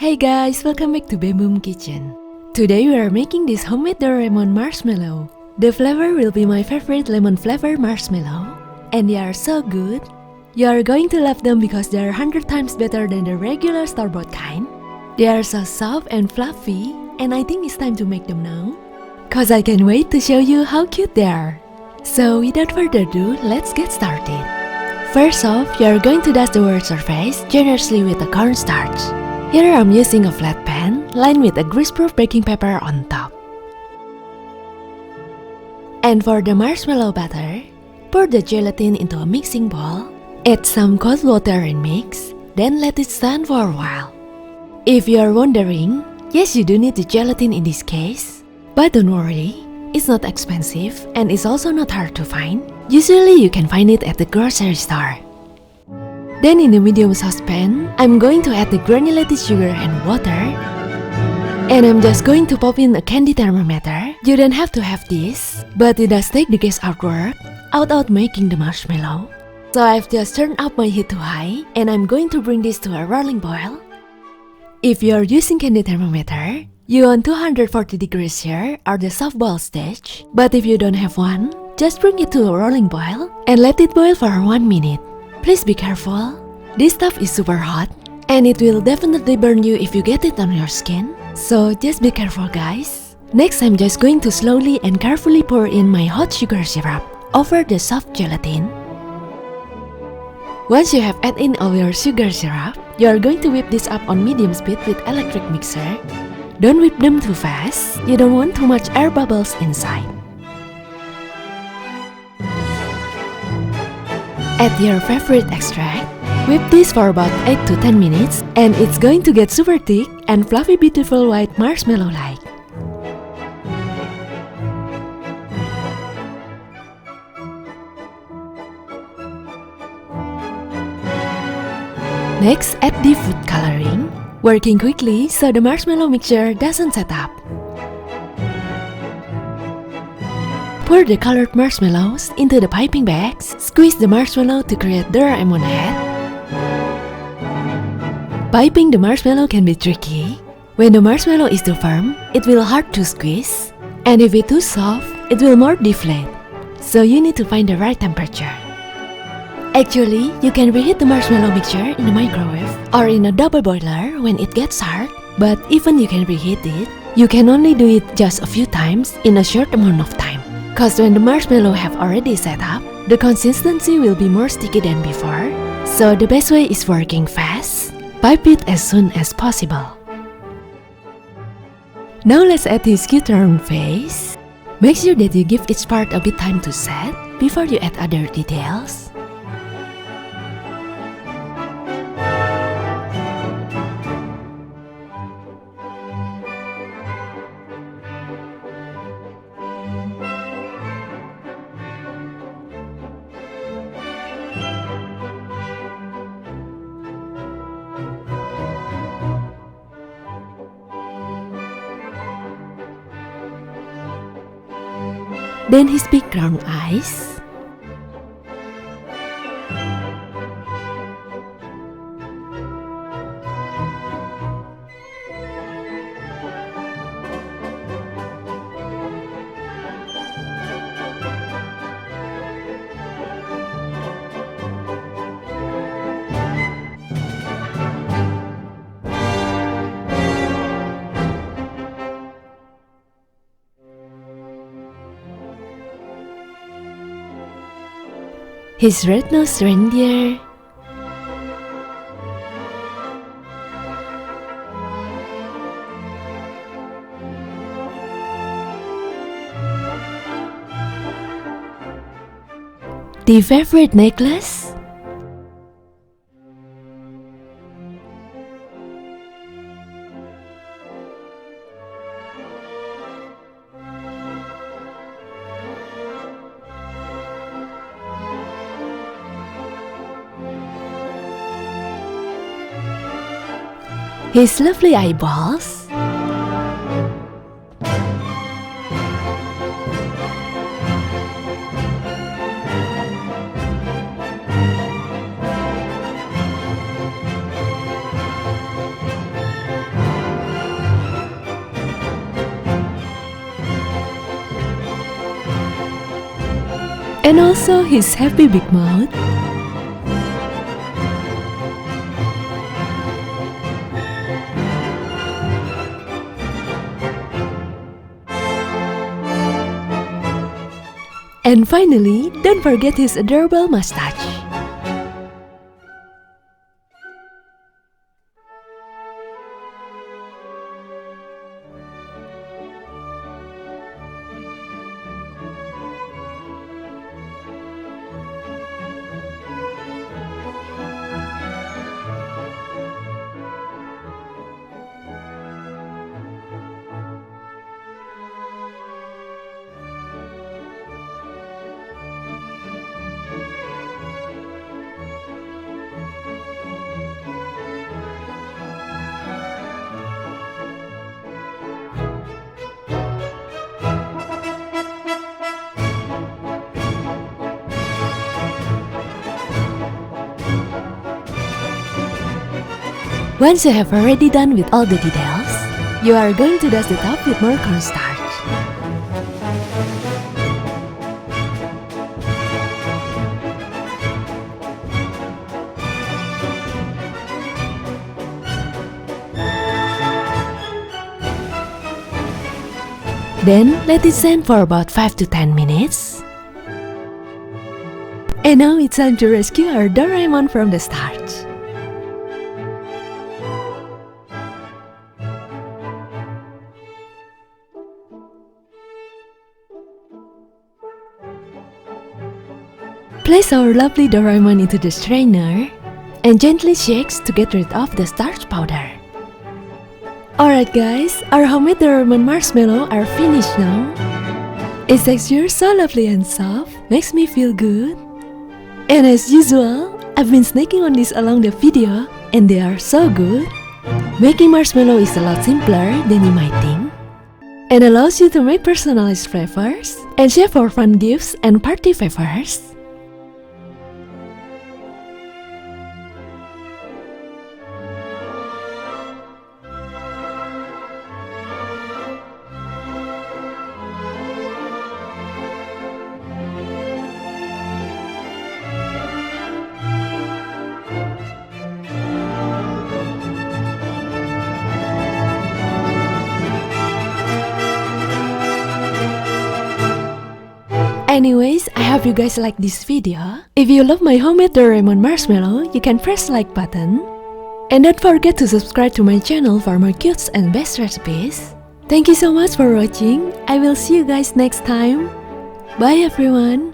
Hey guys, welcome back to bembumkitchen. Today we are making this homemade Doraemon marshmallow. The flavor will be my favorite lemon flavor marshmallow, and they are so good. You are going to love them because they are 100 times better than the regular store-bought kind. They are so soft and fluffy, and I think it's time to make them now. Cause I can't wait to show you how cute they are. So without further ado, let's get started. First off, you are going to dust the word surface generously with a cornstarch. Here I'm using a flat pan lined with a greaseproof baking paper on top. And for the marshmallow batter, pour the gelatin into a mixing bowl, add some cold water and mix, then let it stand for a while. If you are wondering, yes, you do need the gelatin in this case, but don't worry, it's not expensive and it's also not hard to find. Usually you can find it at the grocery store. Then in the medium saucepan, I'm going to add the granulated sugar and water. And I'm just going to pop in a candy thermometer. You don't have to have this, but it does take the guessout work out making the marshmallow. So I've just turned up my heat to high, and I'm going to bring this to a rolling boil. If you are using candy thermometer, you want 240 degrees here or the soft boil stage. But if you don't have one, just bring it to a rolling boil and let it boil for 1 minute. Please be careful, this stuff is super hot and it will definitely burn you if you get it on your skin, so just be careful guys. Next, I'm just going to slowly and carefully pour in my hot sugar syrup over the soft gelatin. Once you have added in all your sugar syrup, you are going to whip this up on medium speed with electric mixer. Don't whip them too fast, you don't want too much air bubbles inside. Add your favorite extract. Whip this for about 8 to 10 minutes and it's going to get super thick and fluffy beautiful white marshmallow-like. Next, add the food coloring, working quickly so the marshmallow mixture doesn't set up. Pour the colored marshmallows into the piping bags. Squeeze the marshmallow to create Doraemon head. Piping the marshmallow can be tricky. When the marshmallow is too firm, it will hard to squeeze. And if it's too soft, it will more deflate. So you need to find the right temperature. Actually, you can reheat the marshmallow mixture in the microwave or in a double boiler when it gets hard. But even you can reheat it, you can only do it just a few times in a short amount of time. Cause when the marshmallow have already set up, the consistency will be more sticky than before. So the best way is working fast. Pipe it as soon as possible. Now let's add his cute round face. Make sure that you give each part a bit time to set before you add other details. Then his big round eyes. His red-nosed reindeer. The favorite necklace. His lovely eyeballs. also his happy big mouth. And finally, don't forget his adorable mustache. Once you have already done with all the details, you are going to dust the top with more cornstarch. Then let it stand for about 5 to 10 minutes. And now it's time to rescue our Doraemon from the starch. Place our lovely Doraemon into the strainer and gently shakes to get rid of the starch powder. Alright guys, our homemade Doraemon marshmallow are finished now. Its texture so lovely and soft, makes me feel good. And as usual, I've been snacking on this along the video and they are so good. Making marshmallow is a lot simpler than you might think, and allows you to make personalized flavors and share for fun gifts and party favors. Anyways, I hope you guys like this video. If you love my homemade Doraemon marshmallow, you can press like button. And don't forget to subscribe to my channel for more cute and best recipes. Thank you so much for watching. I will see you guys next time. Bye everyone.